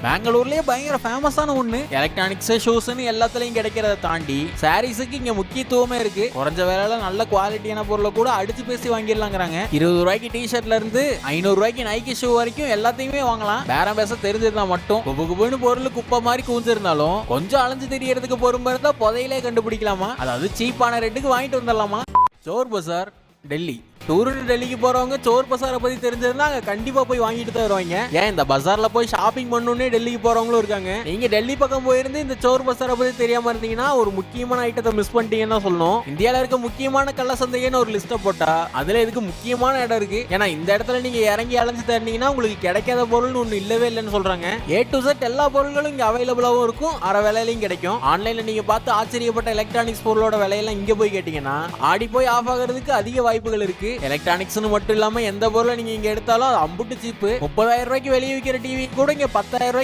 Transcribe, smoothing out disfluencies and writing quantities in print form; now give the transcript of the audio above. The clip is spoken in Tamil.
பெங்களூர்லயே பயங்கர ஃபேமஸான ஒண்ணு. எலக்ட்ரானிக்ஸ், ஷூஸ்னு எல்லாத்துலயும் கிடைக்கிறத தாண்டி சாரீஸுக்கு இங்க முக்கியத்துவமே இருக்கு. குறைஞ்ச விலையில நல்ல குவாலிட்டியான பொருளை கூட அடிச்சு பேசி வாங்கிடலாங்கிறாங்க. 20 ரூபாய்க்கு டிஷர்ட்ல இருந்து 500 ரூபாய்க்கு நைக்கி ஷூ வரைக்கும் எல்லாத்தையுமே வாங்கலாம். பேரம் பேச தெரிஞ்சிருந்தா மட்டும். குப்புன்னு பொருள் குப்பை மாதிரி கூஞ்சிருந்தாலும் கொஞ்சம் அலைஞ்சு தெரியறதுக்கு பொறுமை இருந்தா புதையிலே கண்டுபிடிக்கலாமா. அதாவது சீப்பான ரேட்டுக்கு வாங்கிட்டு வந்துடலாமா. சோர் பசார், டெல்லி. டூருக்கு டெல்லிக்கு போறவங்க சோர் பசாரை பத்தி தெரிஞ்சிருந்தா அங்க கண்டிப்பா போய் வாங்கிட்டு தான் வருவாங்க. ஏன் இந்த பசார்ல போய் ஷாப்பிங் பண்ணணும்னே டெல்லிக்கு போறவங்களும் இருக்காங்க. நீங்க டெல்லி பக்கம் போயிருந்து இந்த சோர் பசாரை பத்தி தெரியாம இருந்தீங்கன்னா ஒரு முக்கியமான ஐட்டத்தை மிஸ் பண்ணிட்டீங்கன்னு சொல்லணும். இந்தியால இருக்க முக்கியமான கள்ள சந்தைன்னு ஒரு லிஸ்ட போட்டா அதுல இதுக்கு முக்கியமான இடம் இருக்கு. ஏன்னா இந்த இடத்துல நீங்க இறங்கி அலைஞ்சு தேடினீங்கன்னா உங்களுக்கு கிடைக்காத பொருள்னு ஒண்ணு இல்லவே இல்லைன்னு சொல்றாங்க. A to Z எல்லா பொருட்களும் இங்க அவைலபிளாவும் இருக்கும், அரை விலையிலையும் கிடைக்கும். ஆன்லைன்ல நீங்க பார்த்து ஆச்சரியப்பட்ட எலக்ட்ரானிக்ஸ் பொருளோட விலையெல்லாம் இங்க போய் கேட்டீங்கன்னா ஆடி போய் ஆஃப் ஆகிறதுக்கு அதிக வாய்ப்புகள் இருக்கு. எலக்ட்ரானிக்ஸ் மட்டும் இல்லாம எந்த பொருளை நீங்க இங்க எடுத்தாலும் அது அம்புட்டு சீப்பு. 30,000 ரூபாய்க்கு வெளியே விற்கிற டிவி கூட இங்க 10,000 ரூபாய்க்கு